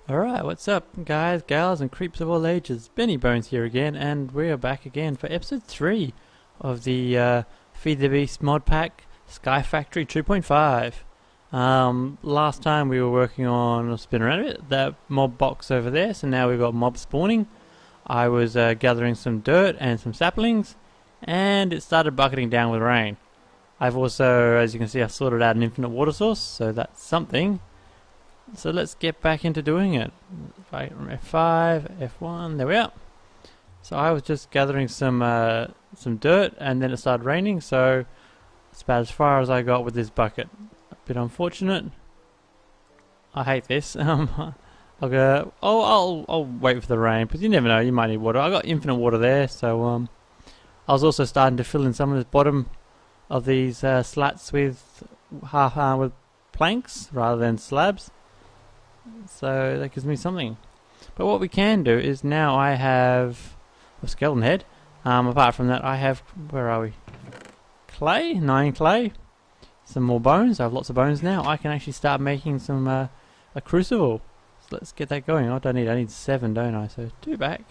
Alright, what's up, guys, gals, and creeps of all ages? Benny Bones here again, and we are back again for episode 3 of the Feed the Beast mod pack Sky Factory 2.5. Last time we were working on, I'll spin around a bit, that mob box over there, so now we've got mob spawning. I was gathering some dirt and some saplings, and it started bucketing down with rain. I've also, as you can see, I've sorted out an infinite water source, so that's something. So let's get back into doing it. F5, F1, there we are. So I was just gathering some dirt, and then it started raining, so it's about as far as I got with this bucket. A bit unfortunate. I hate this. I'll go. I'll wait for the rain, because you never know, you might need water. I got infinite water there, so I was also starting to fill in some of the bottom of these slats with with planks rather than slabs. So that gives me something. But what we can do is now I have a skeleton head. Apart from that, I have, where are we? Clay, 9 clay. Some more bones. I have lots of bones now. I can actually start making some a crucible. So let's get that going. I need 7, don't I? So 2 back,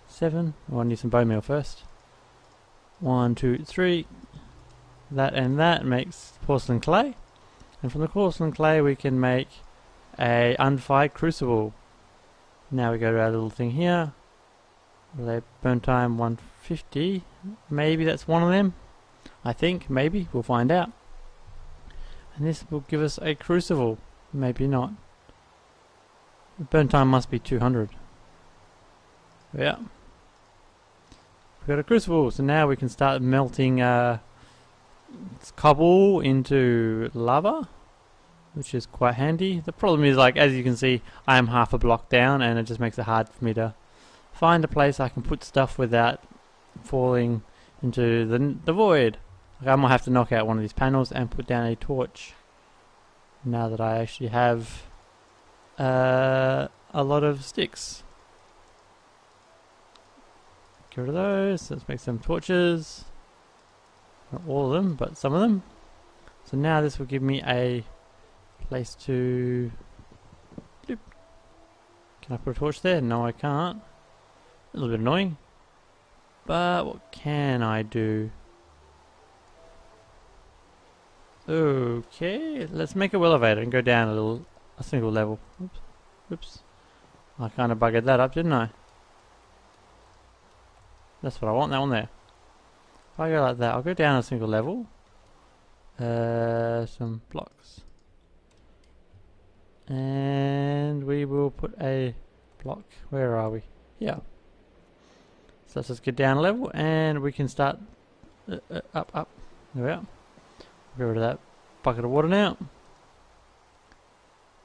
7. Oh, I need some bone meal first. 1, 2, 3. That and that makes porcelain clay. And from the porcelain clay we can make a unfired crucible. Now we go to our little thing here. Burn time 150. Maybe that's one of them. I think, maybe. We'll find out. And this will give us a crucible. Maybe not. Burn time must be 200. Yeah. We've got a crucible. So now we can start melting cobble into lava, which is quite handy. The problem is, like, as you can see, I am half a block down, and it just makes it hard for me to find a place I can put stuff without falling into the void. Like, I might have to knock out one of these panels and put down a torch, now that I actually have a lot of sticks. Get rid of those. Let's make some torches. Not all of them, but some of them. So now this will give me a place to... Bloop. Can I put a torch there? No, I can't. A little bit annoying. But what can I do? Okay, let's make a elevator and go down a single level. Oops. Oops. I kind of buggered that up, didn't I? That's what I want, that one there. If I go like that, I'll go down a single level. Some blocks. And we will put a block. Where are we? Here. So let's just get down a level, and we can start up. There we are. Get rid of that bucket of water now.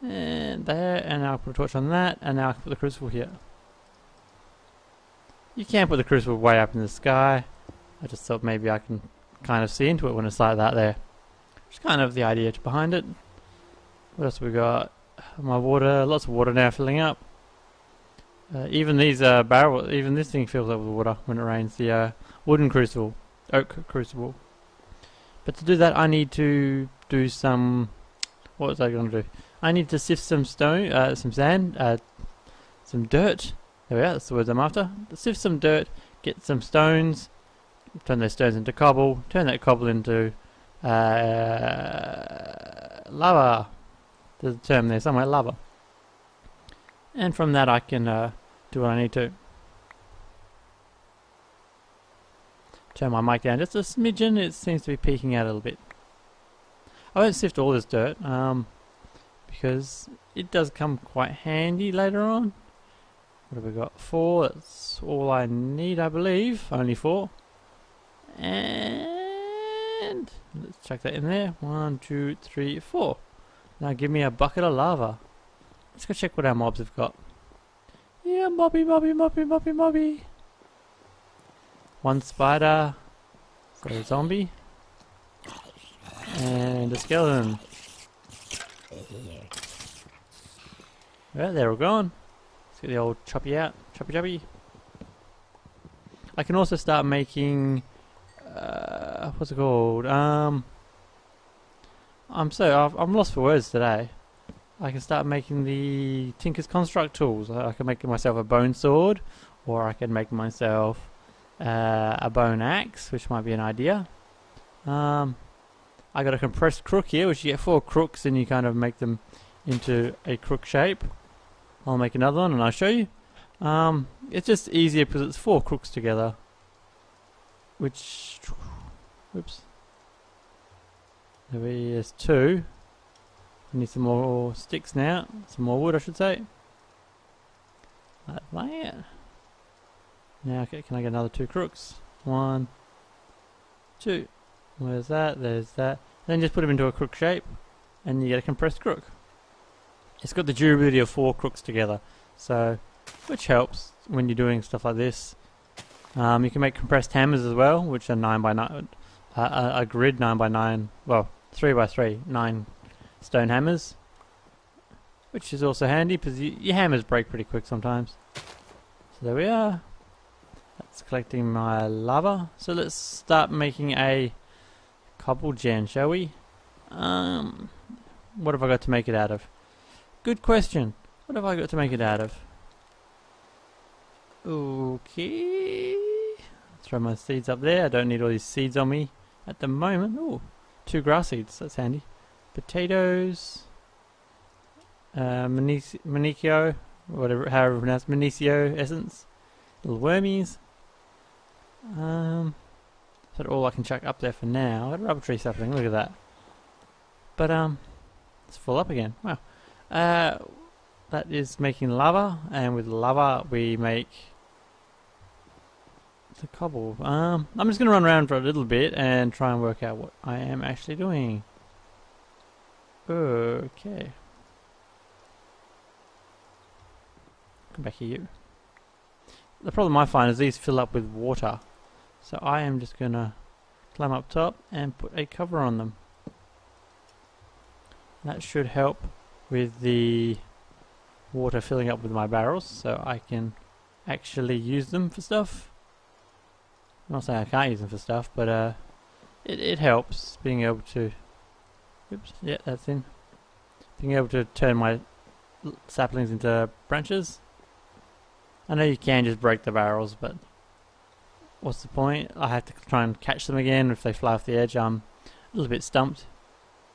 And there, and now I'll put a torch on that, and now I can put the crucible here. You can't put the crucible way up in the sky. I just thought maybe I can kind of see into it when it's like that there. Which is kind of the idea behind it. What else have we got? My water, lots of water now filling up. Even these barrels, even this thing fills up with water when it rains. The wooden crucible, oak crucible. But to do that, I need to do some. What was I going to do? I need to sift some stone, some sand, some dirt. There we are. That's the words I'm after. Sift some dirt, get some stones, turn those stones into cobble, turn that cobble into lava. There's a term there somewhere, lava. And from that I can do what I need to. Turn my mic down just a smidgen, it seems to be peeking out a little bit. I won't sift all this dirt, because it does come quite handy later on. What have we got? 4, that's all I need, I believe. Only 4. And let's chuck that in there. 1, 2, 3, 4. Now give me a bucket of lava. Let's go check what our mobs have got. Yeah, mobby. 1 spider. So a zombie. And a skeleton. Right, they're all gone. Let's get the old choppy out. Choppy. I can also start making... what's it called? I'm lost for words today. I can start making the Tinker's Construct tools. I can make myself a bone sword, or I can make myself a bone axe, which might be an idea. I got a compressed crook here, which you get 4 crooks and you kind of make them into a crook shape. I'll make another one and I'll show you. It's just easier because it's 4 crooks together. Which, whoops. There is 2. I need some more sticks now. Some more wood, I should say. Like that. Now, okay, can I get another 2 crooks? 1, 2. Where's that? There's that. Then just put them into a crook shape, and you get a compressed crook. It's got the durability of 4 crooks together, so which helps when you're doing stuff like this. You can make compressed hammers as well, which are 9x9, a grid 9x9, well 3x3, 9 stone hammers, which is also handy because your hammers break pretty quick sometimes. So there we are. That's collecting my lava. So let's start making a cobble gen, shall we? What have I got to make it out of? Good question. What have I got to make it out of? Okay. Throw my seeds up there. I don't need all these seeds on me at the moment. Ooh, 2 grass seeds. That's handy. Potatoes. Manicchio. Whatever, however pronounced. Minicio essence. Little wormies. That's all I can chuck up there for now. Got a rubber tree sapling. Look at that. But it's full up again. Wow. That is making lava, and with lava we make the cobble. I'm just going to run around for a little bit and try and work out what I am actually doing. Okay. Come back here. The problem I find is these fill up with water, so I am just going to climb up top and put a cover on them. That should help with the water filling up with my barrels, so I can actually use them for stuff. I'm not saying I can't use them for stuff, but it helps being able to. Oops, yeah, that's in. Being able to turn my saplings into branches. I know you can just break the barrels, but what's the point? I have to try and catch them again if they fly off the edge. I'm a little bit stumped.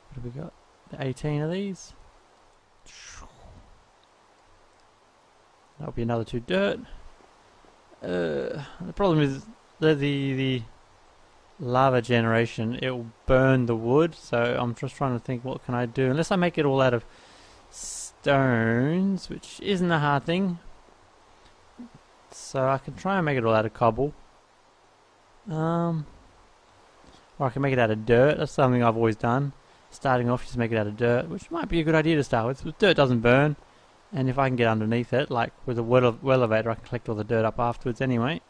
What have we got? 18 of these. That'll be another 2 dirt. The problem is the lava generation. It will burn the wood, so I'm just trying to think what can I do. Unless I make it all out of stones, which isn't a hard thing. So I can try and make it all out of cobble. Or I can make it out of dirt. That's something I've always done. Starting off, just make it out of dirt, which might be a good idea to start with. But dirt doesn't burn, and if I can get underneath it, like with a well elevator, I can collect all the dirt up afterwards anyway.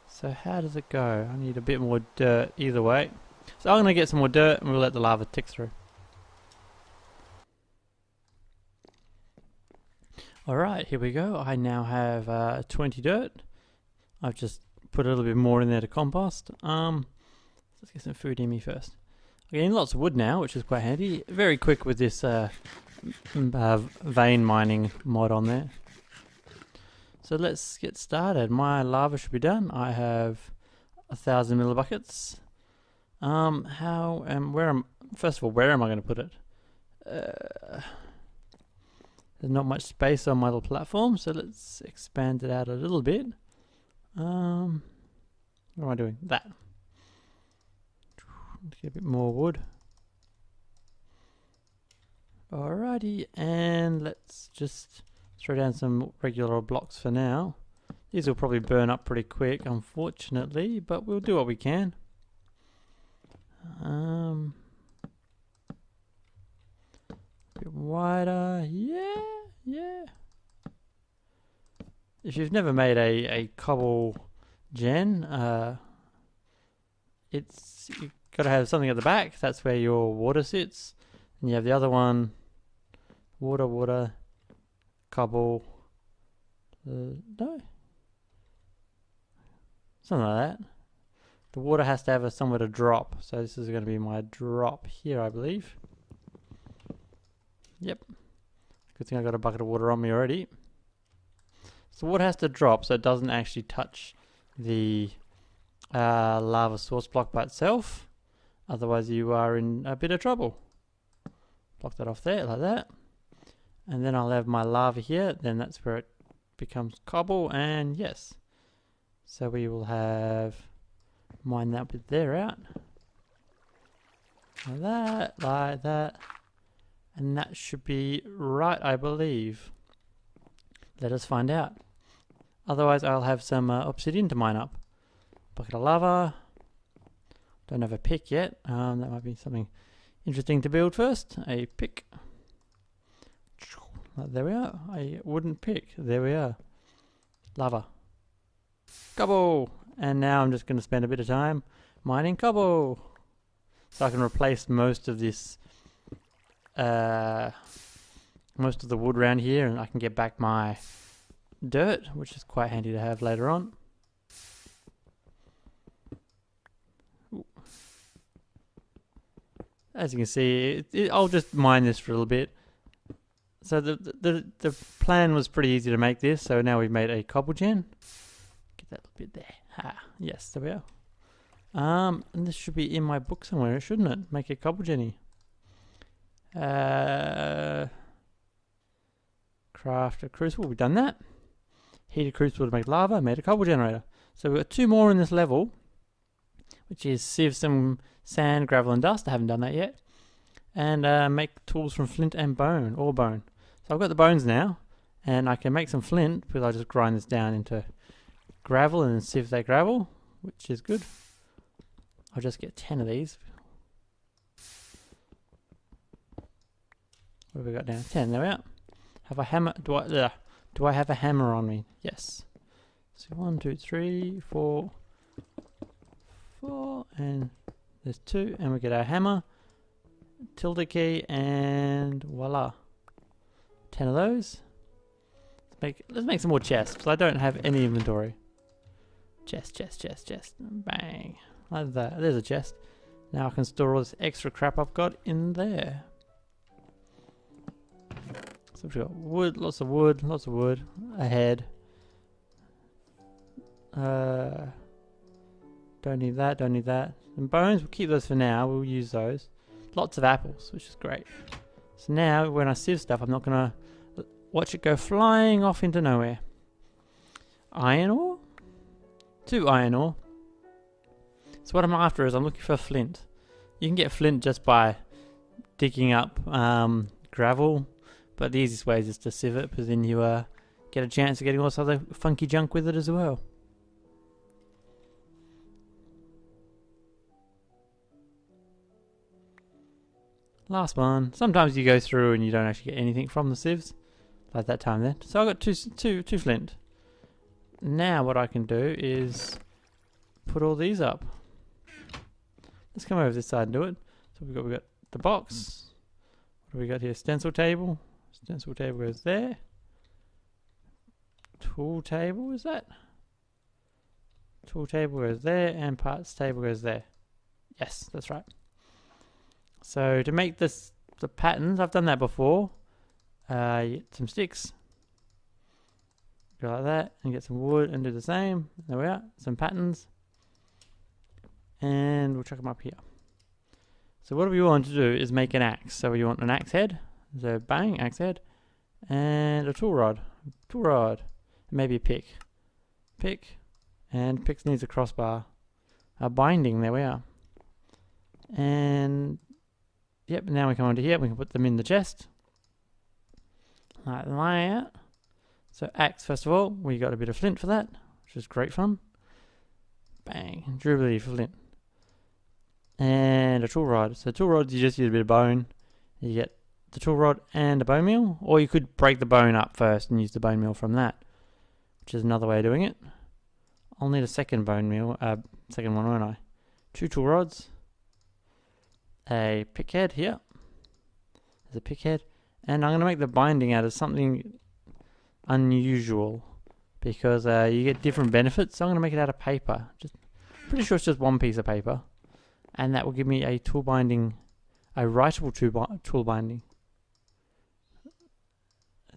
So how does it go? I need a bit more dirt either way. So I'm going to get some more dirt, and we'll let the lava tick through. Alright, here we go. I now have 20 dirt. I've just put a little bit more in there to compost. Let's get some food in me first. I'm getting lots of wood now, which is quite handy. Very quick with this vein mining mod on there. So let's get started. My lava should be done. I have 1,000 millibuckets. First of all, where am I going to put it? There's not much space on my little platform, so let's expand it out a little bit. What am I doing? That. Let's get a bit more wood. Alrighty, and let's just throw down some regular blocks for now. These will probably burn up pretty quick, unfortunately, but we'll do what we can. A bit wider, yeah. If you've never made a cobble gen, you've got to have something at the back. That's where your water sits, and you have the other one. Water, cobble, no, something like that. The water has to have somewhere to drop, so this is going to be my drop here, I believe. Yep. Good thing I got a bucket of water on me already. So water has to drop so it doesn't actually touch the lava source block by itself. Otherwise you are in a bit of trouble. Block that off there like that. And then I'll have my lava here. Then that's where it becomes cobble, and yes. So we will have mine that bit there out. Like that. And that should be right, I believe. Let us find out. Otherwise I'll have some obsidian to mine up. Bucket of lava. Don't have a pick yet. That might be something interesting to build first. A pick. There we are. A wooden pick. There we are. Lava. Cobble! And now I'm just going to spend a bit of time mining cobble. So I can replace most of this, most of the wood around here, and I can get back my dirt, which is quite handy to have later on. Ooh. As you can see, I'll just mine this for a little bit. So the plan was pretty easy to make this, so now we've made a cobble gen. Get that little bit there. Ah, yes, there we are. And this should be in my book somewhere, shouldn't it? Make a cobble jenny. Craft a crucible, we've done that. Heat a crucible to make lava, made a cobble generator. So we've got 2 more in this level, which is sieve some sand, gravel and dust. I haven't done that yet. And make tools from flint and bone, or bone. So I've got the bones now, and I can make some flint, because I just grind this down into gravel and then sieve that gravel, which is good. I'll just get 10 of these. What have we got now? 10, there we are. Have a hammer, do I have a hammer on me? Yes. So 1, 2, 3, 4, and there's 2, and we get our hammer, tilde key, and voila. 10 of those. Let's make some more chests, because I don't have any inventory. Chest. Bang. Like that. There's a chest. Now I can store all this extra crap I've got in there. So we've got wood, lots of wood, a head. Don't need that. And bones, we'll keep those for now, we'll use those. Lots of apples, which is great. So now, when I sieve stuff, I'm not going to watch it go flying off into nowhere. Iron ore? 2 iron ore. So what I'm after is I'm looking for flint. You can get flint just by digging up gravel, but the easiest way is just to sieve it, because then you get a chance of getting all this other funky junk with it as well. Last one. Sometimes you go through and you don't actually get anything from the sieves, like that time there. So I got two flint. Now what I can do is put all these up. Let's come over this side and do it. So we've got the box. What do we got here? Stencil table. Stencil table goes there. Tool table is that? Tool table goes there, and parts table goes there. Yes, that's right. So to make the patterns, I've done that before. Get some sticks. Go like that, and get some wood and do the same. There we are. Some patterns. And we'll chuck them up here. So what we want to do is make an axe. So we want an axe head. So bang, axe head. And a tool rod. And maybe a pick. And pick needs a crossbar. A binding, there we are. And yep, now we come onto here, we can put them in the chest. Like that. So axe, first of all, we got a bit of flint for that, which is great fun. Bang, dribbly flint. And a tool rod. So tool rods, you just use a bit of bone. You get the tool rod and a bone meal, or you could break the bone up first and use the bone meal from that, which is another way of doing it. I'll need a second bone meal, second one, won't I? 2 tool rods. A pick head here. There's a pick head. And I'm going to make the binding out of something unusual, because you get different benefits. So I'm going to make it out of paper. Pretty sure it's just 1 piece of paper. And that will give me a tool binding, a writable tool binding.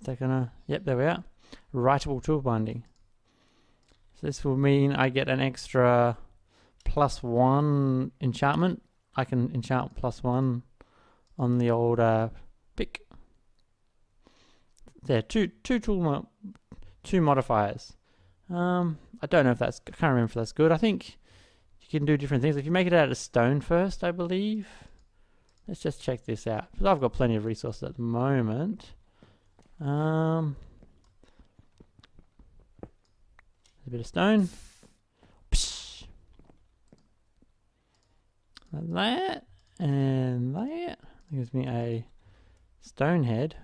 that gonna... Yep, there we are. Writable tool binding. So this will mean I get an extra +1 enchantment. I can enchant +1 on the old pick. There, two modifiers. I don't know if that's... I can't remember if that's good. I think you can do different things. If you make it out of stone first, I believe. Let's just check this out. Because I've got plenty of resources at the moment. A bit of stone. Psh. Like that. And that. Gives me a stone head.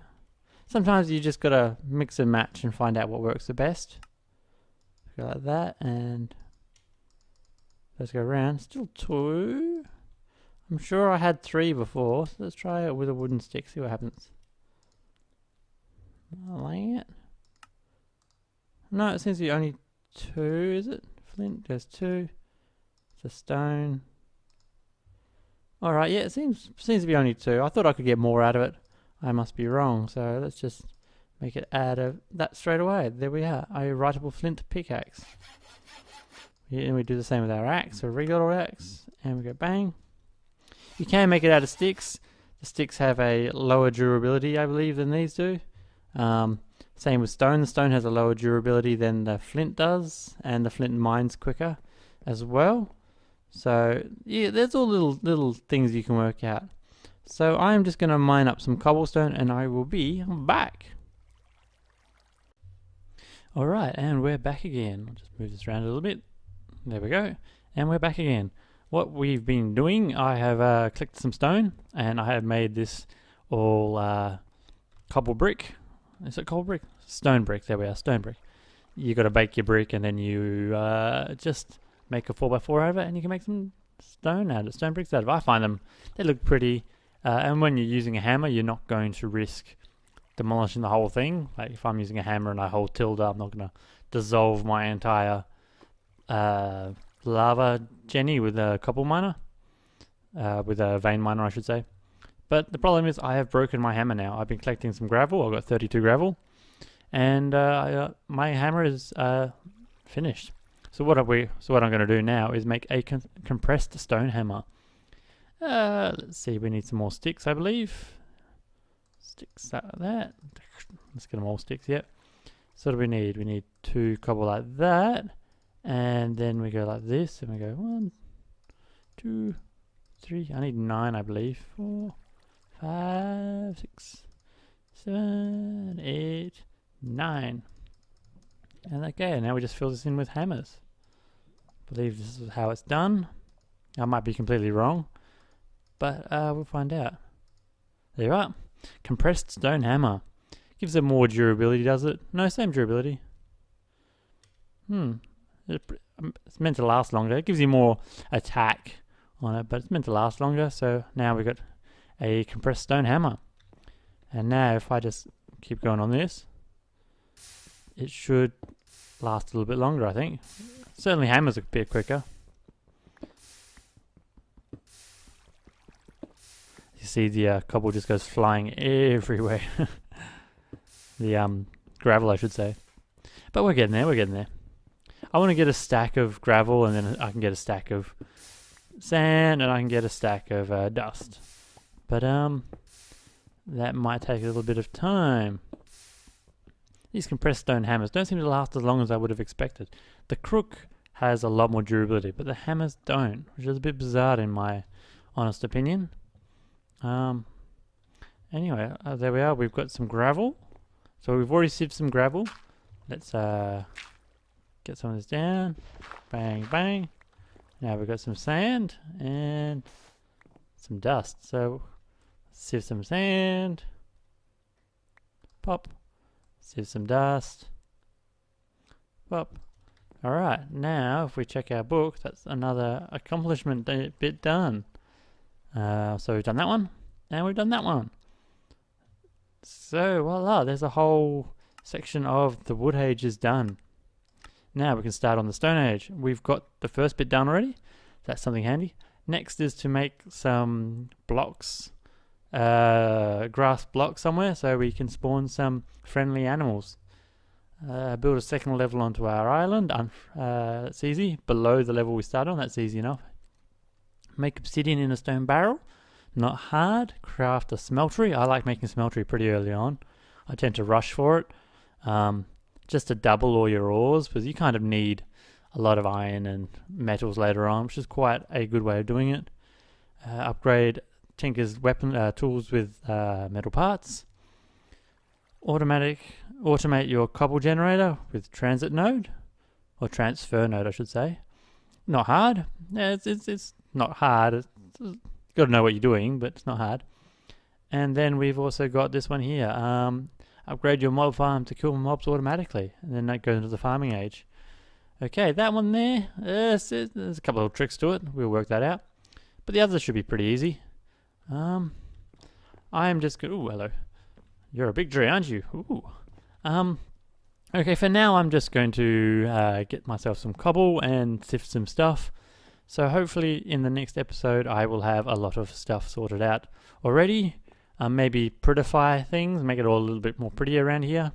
Sometimes you just gotta mix and match and find out what works the best. Go like that, and let's go around. Still 2. I'm sure I had 3 before, so let's try it with a wooden stick, see what happens. Like it. No, it seems to be only 2, is it? Flint, there's 2. It's a stone. Alright, yeah, it seems to be only 2. I thought I could get more out of it. I must be wrong, so let's just make it out of that straight away. There we are, a writable flint pickaxe. Yeah, and we do the same with our axe, a regular axe, and we go bang. You can make it out of sticks. The sticks have a lower durability, I believe, than these do. Same with stone. The stone has a lower durability than the flint does, and the flint mines quicker as well. So yeah, there's all little things you can work out. So I'm just going to mine up some cobblestone, and I will be back. Alright, and we're back again. I'll just move this around a little bit. There we go. And we're back again. What we've been doing, I have clicked some stone, and I have made this all cobble brick. Is it cobble brick? Stone brick. There we are, stone brick. You got to bake your brick, and then you just make a 4x4 out of it, and you can make some stone bricks out of it. I find them, they look pretty. And when you're using a hammer, you're not going to risk demolishing the whole thing. Like if I'm using a hammer and I hold tilde, I'm not going to dissolve my entire lava jenny with a cobble miner, with a vein miner, I should say. But the problem is I have broken my hammer now. I've been collecting some gravel. I've got 32 gravel, and my hammer is finished. So what I'm going to do now is make a compressed stone hammer. Let's see, we need some more sticks, I believe. Sticks like that. Let's get them all sticks, yep. So what do we need? We need 2 cobble like that. And then we go like this, and we go 1, 2, 3. I need 9, I believe. 4, 5, 6, 7, 8, 9. And okay, now we just fill this in with hammers. I believe this is how it's done. I might be completely wrong, but we'll find out. There you are. Compressed stone hammer. Gives it more durability, does it? No, same durability. It's meant to last longer. It gives you more attack on it, but it's meant to last longer. So now we've got a compressed stone hammer. And now if I just keep going on this, it should last a little bit longer, I think. Certainly hammers a bit quicker. You see the cobble just goes flying everywhere. The gravel, I should say. But we're getting there, I want to get a stack of gravel, and then I can get a stack of sand, and I can get a stack of dust. But that might take a little bit of time. These compressed stone hammers don't seem to last as long as I would have expected. The crook has a lot more durability, but the hammers don't, which is a bit bizarre in my honest opinion. Anyway, there we are. We've got some gravel. So we've already sieved some gravel. Let's get some of this down. Bang, bang. Now we've got some sand and some dust. So sieve some sand. Pop. Sieve some dust. Pop. Alright, now if we check our book, that's another accomplishment bit done. So we've done that one, and we've done that one. So voila, there's a whole section of the Wood Age is done. Now we can start on the Stone Age. We've got the first bit done already. That's something handy. Next is to make some blocks grass block somewhere so we can spawn some friendly animals. Build a second level onto our island. That's easy. Below the level we started on, that's easy enough. Make obsidian in a stone barrel. Not hard. Craft a smeltery. I like making smeltery pretty early on. I tend to rush for it. Just to double all your ores, because you kind of need a lot of iron and metals later on, which is quite a good way of doing it. Upgrade Tinker's weapon tools with metal parts. Automate your cobble generator with transit node, or transfer node I should say. Not hard. Yeah, it's not hard. It's got to know what you're doing, but it's not hard. And then we've also got this one here. Upgrade your mob farm to kill mobs automatically, and then that goes into the farming age. Okay, that one there, there's a couple of tricks to it. We'll work that out. But the others should be pretty easy. I am just going. Ooh, hello. You're a big tree, aren't you? Ooh. Okay, for now I'm just going to get myself some cobble and sift some stuff. So hopefully in the next episode I will have a lot of stuff sorted out already. Maybe prettify things, make it all a little bit more pretty around here.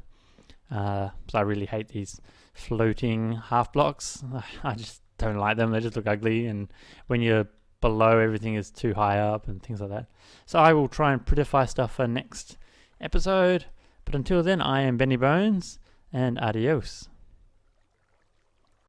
So I really hate these floating half blocks. I just don't like them. They just look ugly, and when you're below, everything is too high up and things like that. So I will try and prettify stuff for next episode. But until then, I am Benny Bones, and adios.